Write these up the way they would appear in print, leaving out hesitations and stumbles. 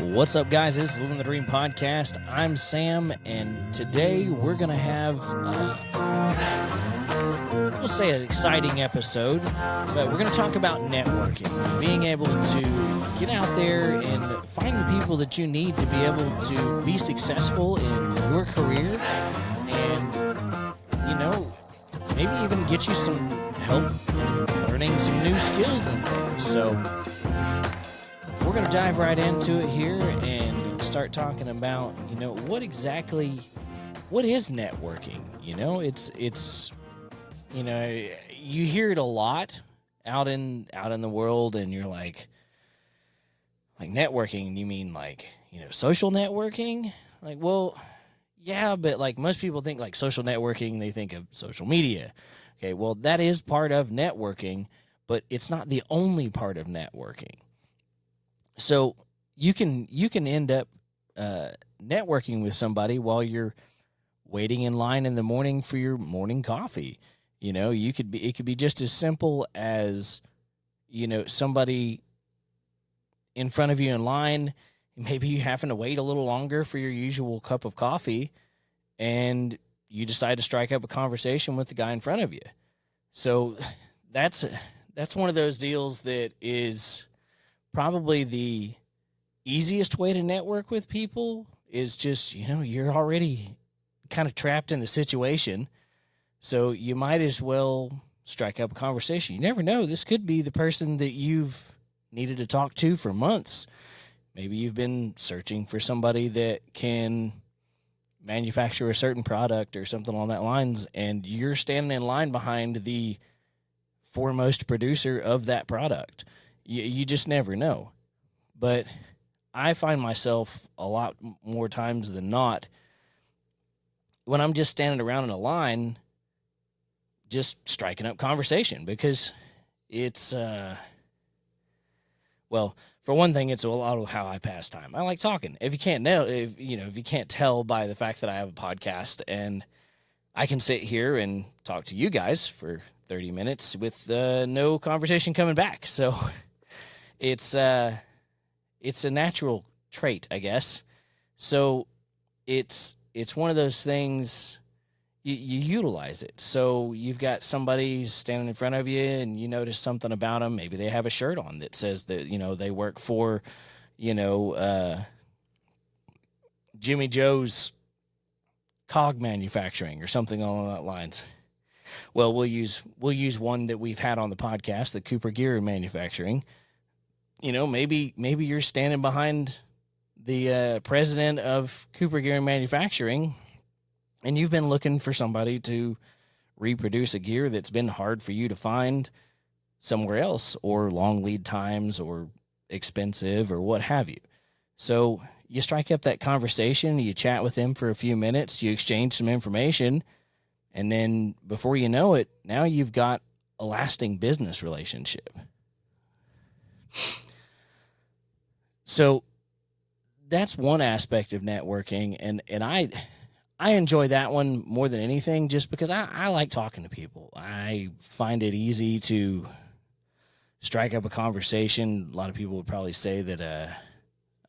What's up, guys? This is Living the Dream Podcast. I'm Sam, and today we're going to have, we'll say, an exciting episode, but we're going to talk about networking, being able to get out there and find the people that you need to be able to be successful in your career and, maybe even get you some help in learning some new skills and things. So we're going to dive right into it here and start talking about, what is networking? It's you hear it a lot out in the world, and you're like networking, you mean social networking? Well, yeah, but most people think social networking, they think of social media. Okay, well, that is part of networking, but it's not the only part of networking. So you can end up networking with somebody while you're waiting in line in the morning for your morning coffee. It could be just as simple as, somebody in front of you in line. Maybe you happen to wait a little longer for your usual cup of coffee, and you decide to strike up a conversation with the guy in front of you. So that's one of those deals that is probably the easiest way to network with people. Is just, you're already kind of trapped in the situation, so you might as well strike up a conversation. You never know. This could be the person that you've needed to talk to for months. Maybe you've been searching for somebody that can manufacture a certain product or something along that lines, and you're standing in line behind the foremost producer of that product. You just never know. But I find myself a lot more times than not, when I'm just standing around in a line, just striking up conversation, because it's, well, for one thing, it's a lot of how I pass time. I like talking. If you can't tell by the fact that I have a podcast and I can sit here and talk to you guys for 30 minutes with no conversation coming back. So it's a natural trait, I guess. So it's one of those things, you utilize it. So you've got somebody standing in front of you and you notice something about them. Maybe they have a shirt on that says that, they work for, Jimmy Joe's cog manufacturing or something along that lines. Well, we'll use one that we've had on the podcast, the Cooper Gear Manufacturing. Maybe you're standing behind the president of Cooper Gear Manufacturing, and you've been looking for somebody to reproduce a gear that's been hard for you to find somewhere else, or long lead times, or expensive, or what have you. So you strike up that conversation, you chat with them for a few minutes, you exchange some information, and then before you know it, now you've got a lasting business relationship. So that's one aspect of networking, and I enjoy that one more than anything, just because I like talking to people. I find it easy to strike up a conversation. A lot of people would probably say that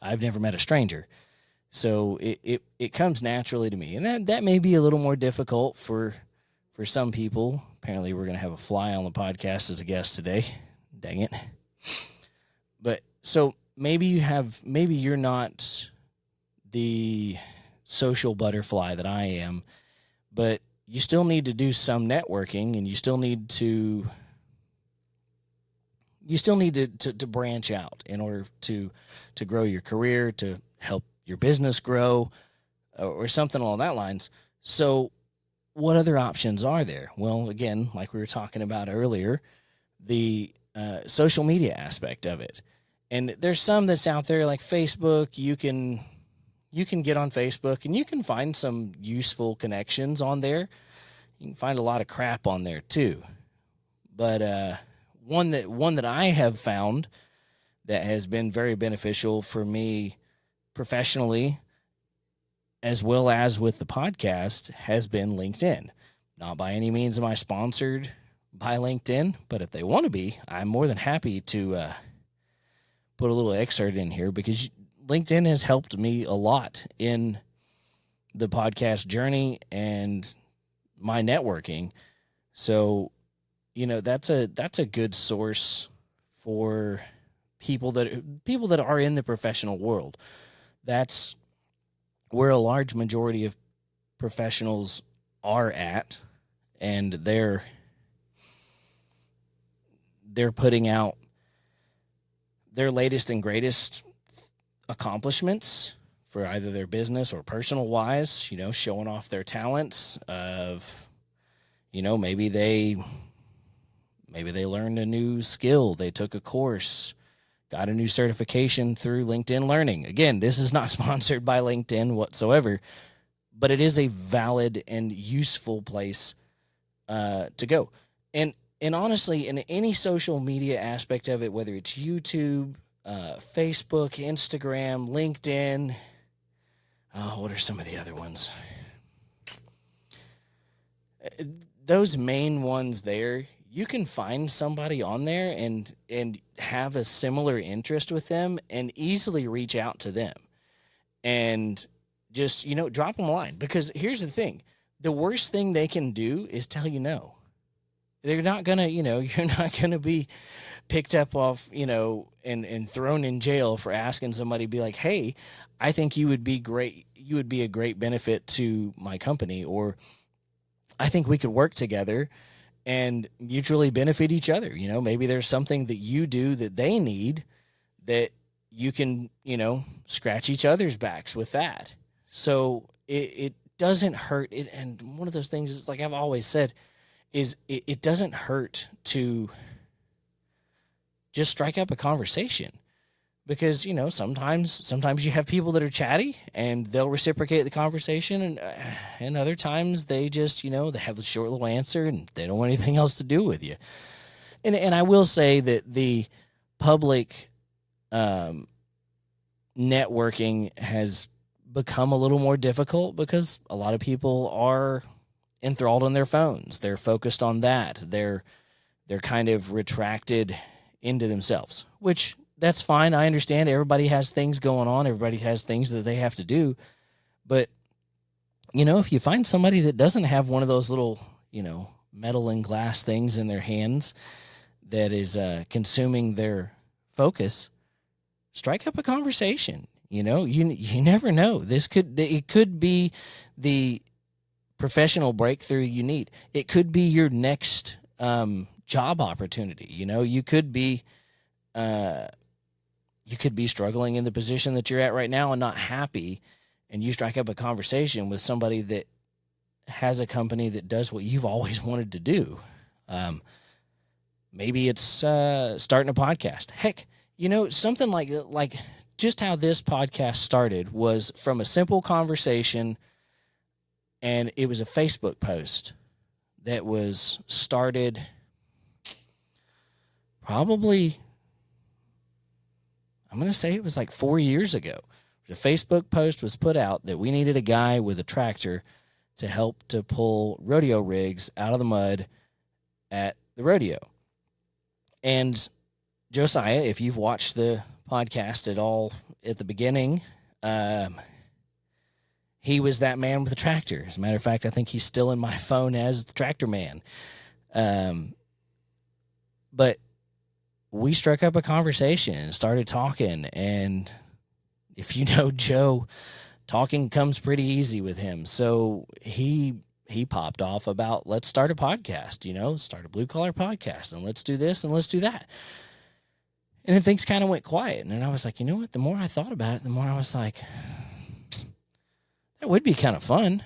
I've never met a stranger. So it comes naturally to me. And that may be a little more difficult for some people. Apparently we're going to have a fly on the podcast as a guest today. Dang it. But so maybe you're not the social butterfly that I am, but you still need to do some networking, and you still need to branch out in order to grow your career, to help your business grow, or something along that lines. So what other options are there? Well, again, like we were talking about earlier, the social media aspect of it. And there's some that's out there like Facebook. You can get on Facebook and you can find some useful connections on there. You can find a lot of crap on there too. But one that I have found that has been very beneficial for me professionally, as well as with the podcast, has been LinkedIn. Not by any means am I sponsored by LinkedIn, but if they want to be, I'm more than happy to put a little excerpt in here, because LinkedIn has helped me a lot in the podcast journey and my networking. So, that's a good source for people that are in the professional world. That's where a large majority of professionals are at, and they're putting out their latest and greatest accomplishments for either their business or personal wise, showing off their talents of, maybe they learned a new skill, they took a course, got a new certification through LinkedIn Learning. Again, this is not sponsored by LinkedIn whatsoever, but it is a valid and useful place to go. And honestly, in any social media aspect of it, whether it's YouTube, Facebook, Instagram, LinkedIn, what are some of the other ones? Those main ones there, you can find somebody on there and have a similar interest with them and easily reach out to them and just, drop them a line. Because here's the thing. The worst thing they can do is tell you no. They're not going to, you're not going to be picked up off, and thrown in jail for asking somebody to be like, hey, I think you would be great. You would be a great benefit to my company, or I think we could work together and mutually benefit each other. Maybe there's something that you do that they need that you can, scratch each other's backs with that. So it doesn't hurt. And one of those things is, like I've always said, is it doesn't hurt to just strike up a conversation, because, sometimes you have people that are chatty and they'll reciprocate the conversation, and other times they just, they have a short little answer and they don't want anything else to do with you. And I will say that the public networking has become a little more difficult because a lot of people are enthralled on their phones. They're focused on that. They're kind of retracted into themselves, which that's fine. I understand everybody has things going on. Everybody has things that they have to do. But, if you find somebody that doesn't have one of those little, metal and glass things in their hands that is consuming their focus, strike up a conversation. You never know. It could be the professional breakthrough you need. It could be your next job opportunity. You could be struggling in the position that you're at right now and not happy, and you strike up a conversation with somebody that has a company that does what you've always wanted to do. Maybe it's starting a podcast. Heck, something like just how this podcast started was from a simple conversation. And it was a Facebook post that was started probably, I'm going to say it was like 4 years ago. The Facebook post was put out that we needed a guy with a tractor to help to pull rodeo rigs out of the mud at the rodeo. And Josiah, if you've watched the podcast at all at the beginning, he was that man with the tractor. As a matter of fact, I think he's still in my phone as the tractor man. But we struck up a conversation and started talking. And if you know Joe, talking comes pretty easy with him. So he popped off about, let's start a podcast, start a blue collar podcast, and let's do this and let's do that. And then things kind of went quiet. And then I was like, you know what? The more I thought about it, the more I was like, that would be kind of fun.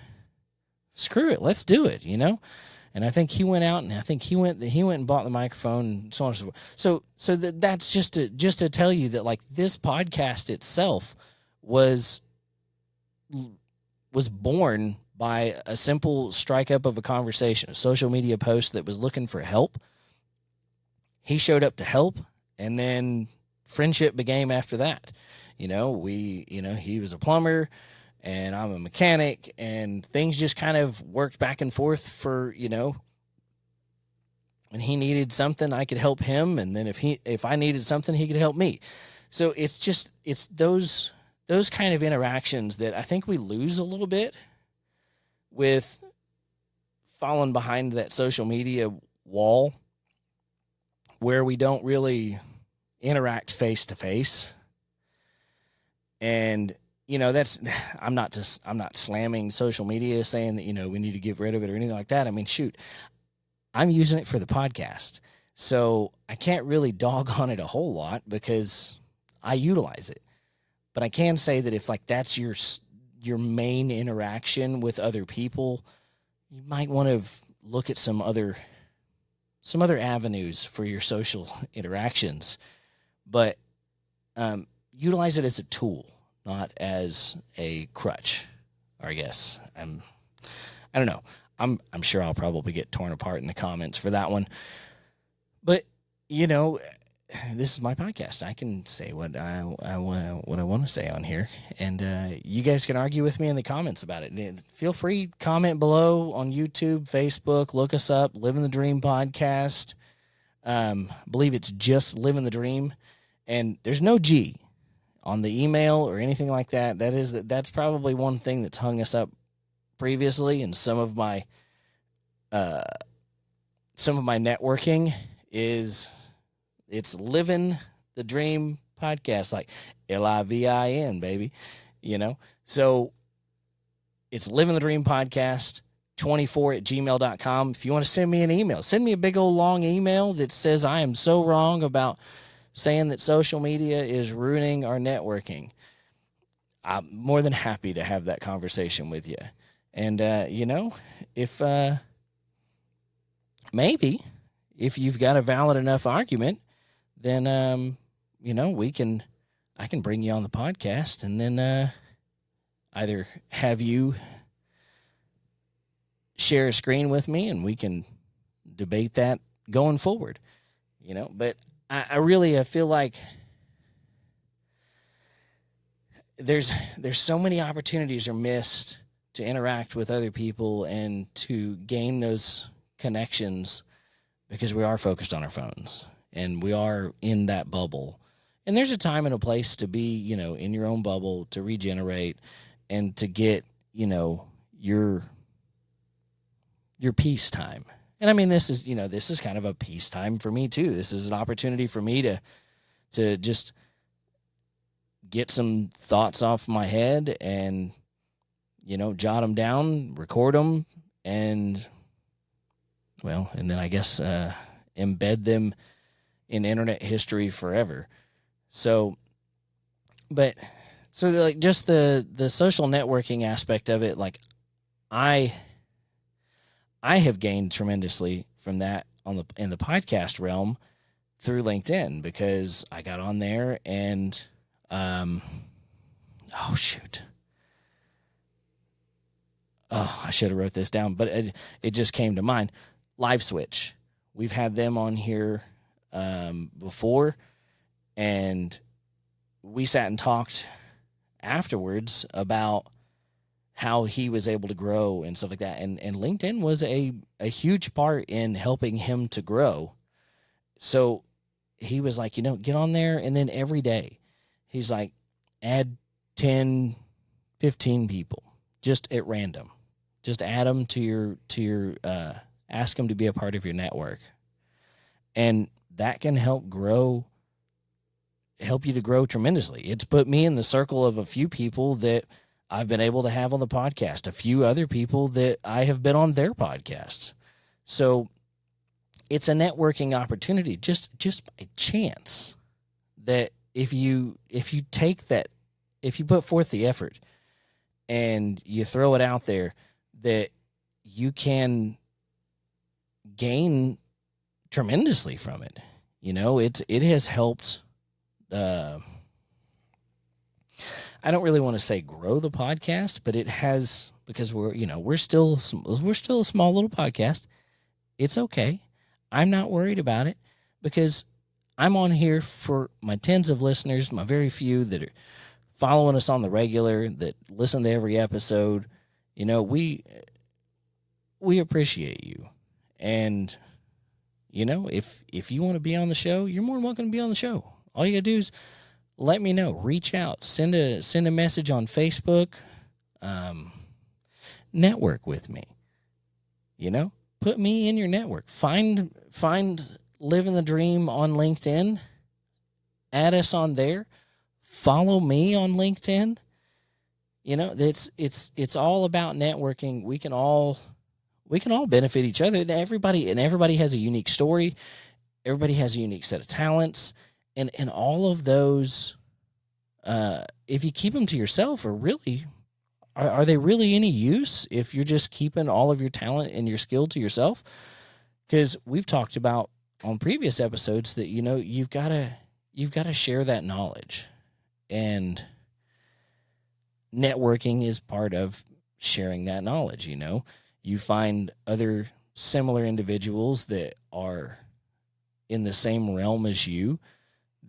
Screw it. Let's do it, And I think he went out and he went and bought the microphone and so on and so forth. So that's just to tell you that, like, this podcast itself was born by a simple strike up of a conversation, a social media post that was looking for help. He showed up to help, and then friendship began after that. He was a plumber and I'm a mechanic, and things just kind of worked back and forth for, when he needed something, I could help him. And then if I needed something, he could help me. So it's those those kind of interactions that I think we lose a little bit with falling behind that social media wall, where we don't really interact face to face. And that's I'm not slamming social media, saying that we need to get rid of it or anything like that. I mean, shoot, I'm using it for the podcast, so I can't really dog on it a whole lot because I utilize it. But I can say that if that's your main interaction with other people, you might want to look at some other avenues for your social interactions. But utilize it as a tool, not as a crutch. Or I guess I don't know. I'm sure I'll probably get torn apart in the comments for that one. But this is my podcast. I can say what I want to say on here, and you guys can argue with me in the comments about it. Feel free, comment below on YouTube, Facebook. Look us up, Living the Dream Podcast. I believe it's just Living the Dream, and there's no G on the email or anything like that. That's probably one thing that's hung us up previously, and some of my networking is. It's Living the Dream Podcast, like LIVIN, baby, So it's Living the Dream Podcast 24@gmail.com. If you want to send me an email, send me a big old long email that says I am so wrong about saying that social media is ruining our networking. I'm more than happy to have that conversation with you. And, if maybe if you've got a valid enough argument, then, I can bring you on the podcast and then either have you share a screen with me and we can debate that going forward, But I really feel like there's so many opportunities are missed to interact with other people and to gain those connections because we are focused on our phones. And we are in that bubble. And there's a time and a place to be, in your own bubble, to regenerate and to get, your peace time. And I mean, this is kind of a peace time for me too. This is an opportunity for me to just get some thoughts off my head and, jot them down, record them, and then I guess embed them in internet history forever. So just the social networking aspect of it, like I have gained tremendously from that in the podcast realm through LinkedIn, because I got on there and I should have wrote this down, but it just came to mind. Live Switch. We've had them on here before, and we sat and talked afterwards about how he was able to grow and stuff like that. And LinkedIn was a huge part in helping him to grow. So he was like, get on there, and then every day he's like, add 10, 15 people just at random. Just add them to your ask them to be a part of your network. And that can help you to grow tremendously. It's put me in the circle of a few people that I've been able to have on the podcast, a few other people that I have been on their podcasts. So it's a networking opportunity, just by chance, that if you put forth the effort and you throw it out there, that you can gain tremendously from it. It has helped. I don't really want to say grow the podcast, but it has, because we're still a small little podcast. It's okay. I'm not worried about it, because I'm on here for my tens of listeners, my very few that are following us on the regular, that listen to every episode. We appreciate you. And if you want to be on the show, you're more than welcome to be on the show. All you gotta do is let me know. Reach out. Send a message on Facebook. Network with me. Put me in your network. Find Living the Dream on LinkedIn. Add us on there. Follow me on LinkedIn. It's all about networking. We can all benefit each other. And everybody has a unique story. Everybody has a unique set of talents, and all of those, if you keep them to yourself, are they really any use if you're just keeping all of your talent and your skill to yourself? Because we've talked about on previous episodes that you've got to share that knowledge, and networking is part of sharing that knowledge. You find other similar individuals that are in the same realm as you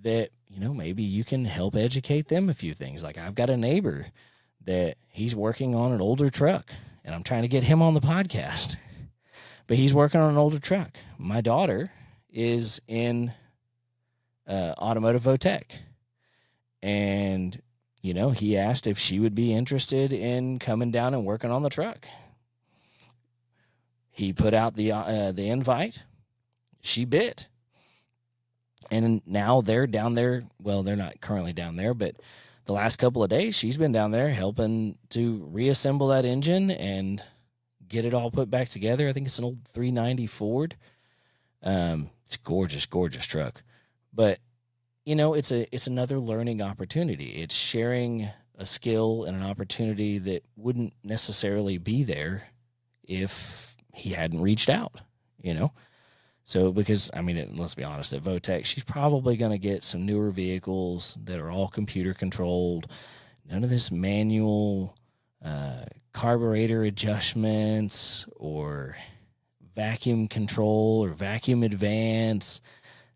that, maybe you can help educate them a few things. Like, I've got a neighbor that he's working on an older truck, and I'm trying to get him on the podcast, but he's working on an older truck. My daughter is in automotive VOTech, and he asked if she would be interested in coming down and working on the truck. He put out the invite. She bit. And now they're down there. Well, they're not currently down there, but the last couple of days she's been down there helping to reassemble that engine and get it all put back together. I think it's an old 390 Ford. It's a gorgeous, gorgeous truck. But it's another learning opportunity. It's sharing a skill and an opportunity that wouldn't necessarily be there if he hadn't reached out, So, because, let's be honest, at VOTech, she's probably going to get some newer vehicles that are all computer controlled. None of this manual carburetor adjustments or vacuum control or vacuum advance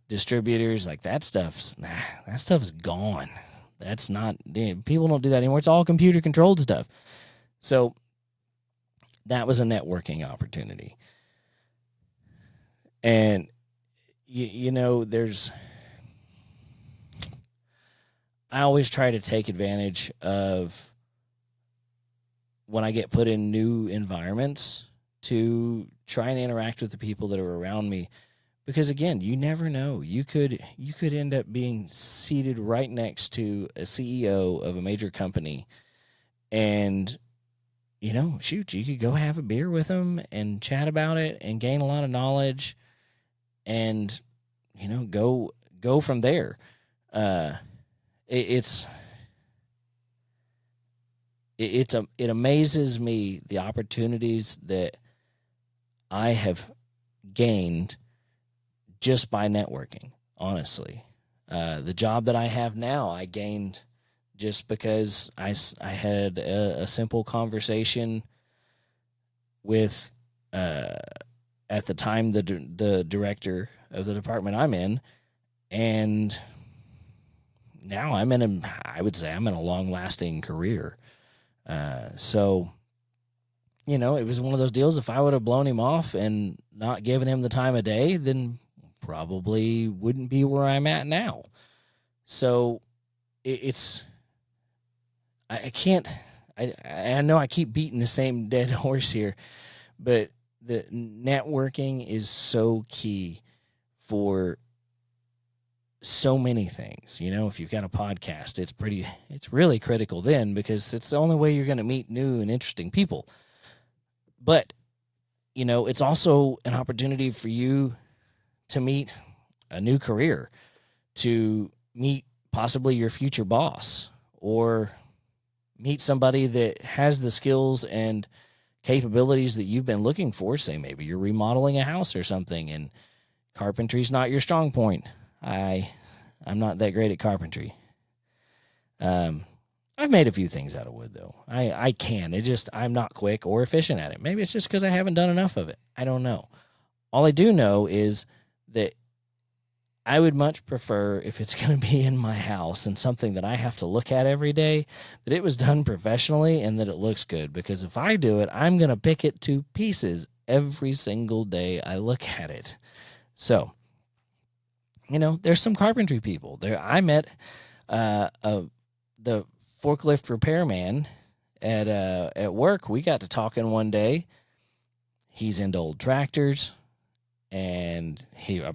distributors. Like, that stuff is gone. That's not, people don't do that anymore. It's all computer controlled stuff. So that was a networking opportunity. And, I always try to take advantage of when I get put in new environments to try and interact with the people that are around me. Because, again, you never know. You could end up being seated right next to a CEO of a major company, and shoot, you could go have a beer with them and chat about it and gain a lot of knowledge, and go from there. It amazes me the opportunities that I have gained just by networking. Honestly, the job that I have now, I gained just because I had a simple conversation with, at the time, the director of the department I'm in, and now I would say I'm in a long-lasting career. So, it was one of those deals. If I would have blown him off and not given him the time of day, then probably wouldn't be where I'm at now. So I know I keep beating the same dead horse here, but the networking is so key for so many things. If you've got a podcast, it's really critical then, because it's the only way you're going to meet new and interesting people. But, it's also an opportunity for you to meet a new career, to meet possibly your future boss, or meet somebody that has the skills and capabilities that you've been looking for. Say maybe you're remodeling a house or something, and carpentry's not your strong point. I'm not that great at carpentry. I've made a few things out of wood, though. I can. I'm not quick or efficient at it. Maybe it's just because I haven't done enough of it. I don't know. All I do know is that I would much prefer, if it's going to be in my house and something that I have to look at every day, that it was done professionally and that it looks good. Because if I do it, I'm going to pick it to pieces every single day I look at it. So, there's some carpentry people there. I met The forklift repairman at work, we got to talking one day. He's into old tractors, and he's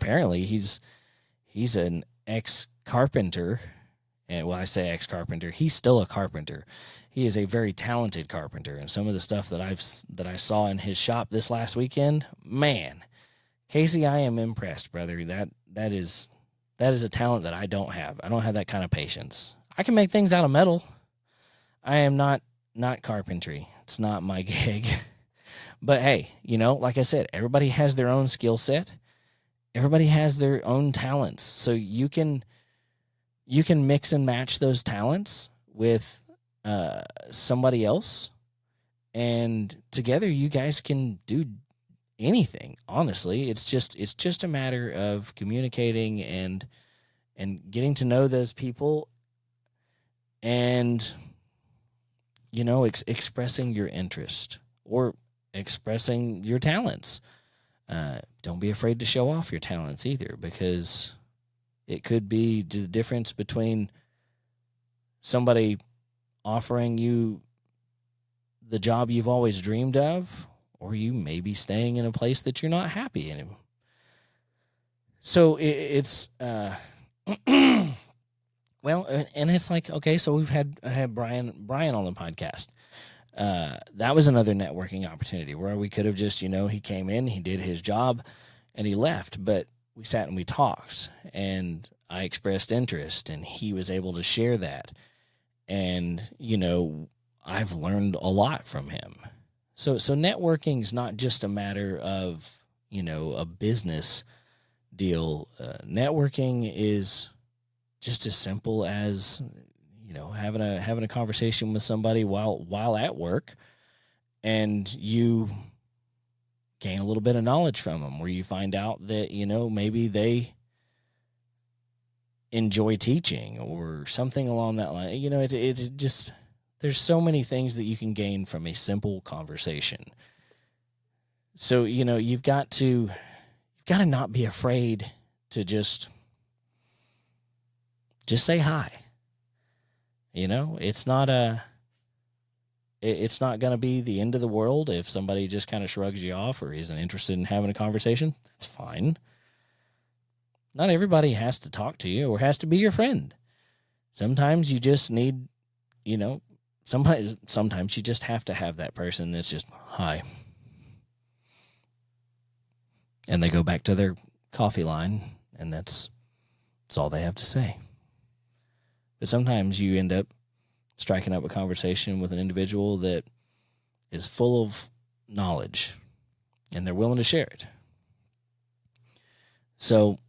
an ex carpenter. And when I say ex carpenter, he's still a carpenter. He is a very talented carpenter, and some of the stuff that I saw in his shop this last weekend, man, Casey, I am impressed, brother. That is a talent that I don't have. I don't have that kind of patience. I can make things out of metal. I am not carpentry. It's not my gig. But hey, like I said, everybody has their own skill set. Everybody has their own talents. So you can mix and match those talents with somebody else, and together you guys can do anything. Honestly, it's just a matter of communicating and getting to know those people, and expressing your interest or expressing your talents. Don't be afraid to show off your talents either, because it could be the difference between somebody offering you the job you've always dreamed of, or you may be staying in a place that you're not happy in. So it's well, and it's like, okay, so we've had Brian on the podcast. That was another networking opportunity where we could have just, he came in, he did his job, and he left. But we sat and we talked, and I expressed interest, and he was able to share that. And, I've learned a lot from him. So networking is not just a matter of, a business deal. Networking is just as simple as, having a conversation with somebody while at work, and you gain a little bit of knowledge from them, where you find out that, maybe they enjoy teaching or something along that line. It's just, there's so many things that you can gain from a simple conversation. So, you've got to not be afraid to just say hi. It's not going to be the end of the world if somebody just kind of shrugs you off or isn't interested in having a conversation. That's fine. Not everybody has to talk to you or has to be your friend. Sometimes you just need, sometimes you just have to have that person that's just, hi. And they go back to their coffee line, and that's all they have to say. But sometimes you end up striking up a conversation with an individual that is full of knowledge, and they're willing to share it. So,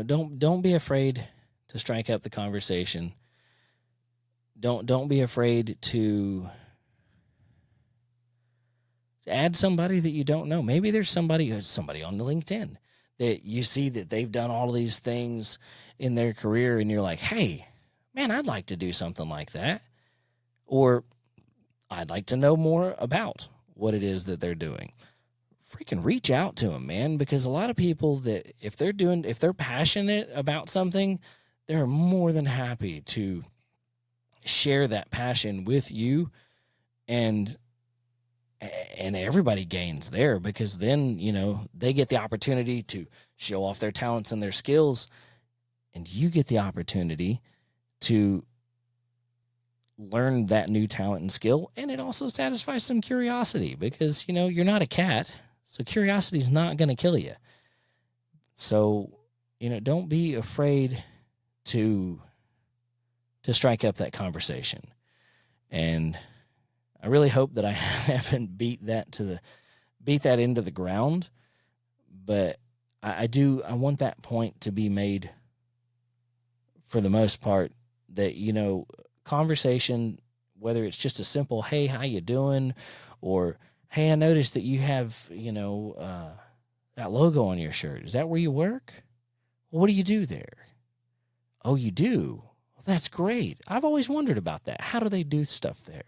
don't be afraid to strike up the conversation. Don't be afraid to add somebody that you don't know. Maybe there's somebody on the LinkedIn that you see that they've done all of these things in their career, and you're like, hey, man, I'd like to do something like that. Or I'd like to know more about what it is that they're doing. Freaking reach out to them, man, because a lot of people that if they're passionate about something, they're more than happy to share that passion with you, and everybody gains there, because then, they get the opportunity to show off their talents and their skills, and you get the opportunity to learn that new talent and skill. And it also satisfies some curiosity, because, you're not a cat, so curiosity is not going to kill you. So, don't be afraid to strike up that conversation. And I really hope that I haven't beat that into the ground, but I want that point to be made for the most part, that, conversation, whether it's just a simple, hey, how you doing? Or, hey, I noticed that you have, that logo on your shirt. Is that where you work? Well, what do you do there? Oh, you do? Well, that's great. I've always wondered about that. How do they do stuff there?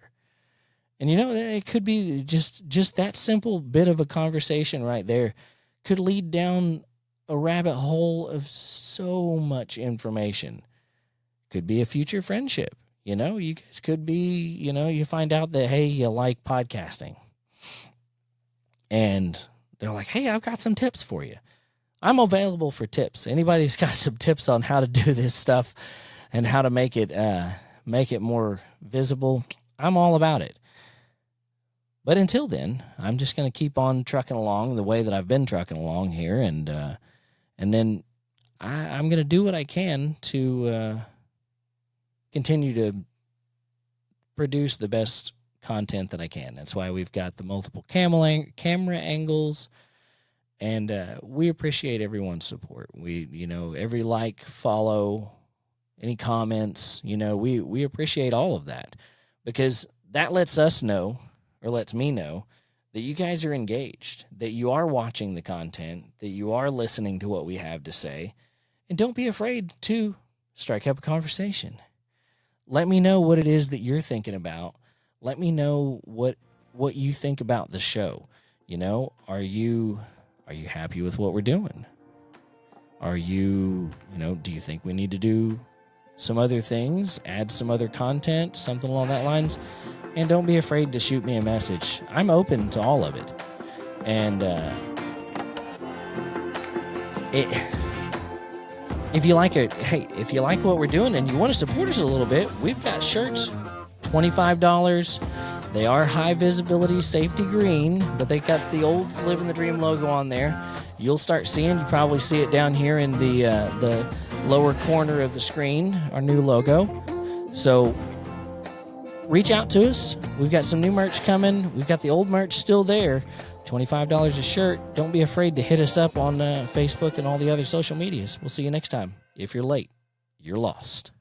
And, it could be just that simple bit of a conversation right there could lead down a rabbit hole of so much information. Could be a future friendship. You know, you guys could be, you know, you find out that, hey, you like podcasting. And they're like, hey, I've got some tips for you. I'm available for tips. Anybody's got some tips on how to do this stuff and how to make it more visible, I'm all about it. But until then, I'm just going to keep on trucking along the way that I've been trucking along here, and then I'm going to do what I can to continue to produce the best content that I can. That's why we've got the multiple camera angles, and we appreciate everyone's support. We, you know, every like, follow, any comments, you know, we appreciate all of that, because that lets us know, or lets me know, that you guys are engaged, that you are watching the content, that you are listening to what we have to say, and don't be afraid to strike up a conversation. Let me know what it is that you're thinking about. Let me know what you think about the show. You know, are you happy with what we're doing? Are you know, do you think we need to do some other things, add some other content, something along that lines? And don't be afraid to shoot me a message. I'm open to all of it. And if you like it, hey, if you like what we're doing and you want to support us a little bit, we've got shirts, $25. They are high visibility, safety green, but they got the old Living the Dream logo on there. You'll start seeing, you probably see it down here in the lower corner of the screen, our new logo. So reach out to us. We've got some new merch coming. We've got the old merch still there. $25 a shirt. Don't be afraid to hit us up on Facebook and all the other social medias. We'll see you next time. If you're late, you're lost.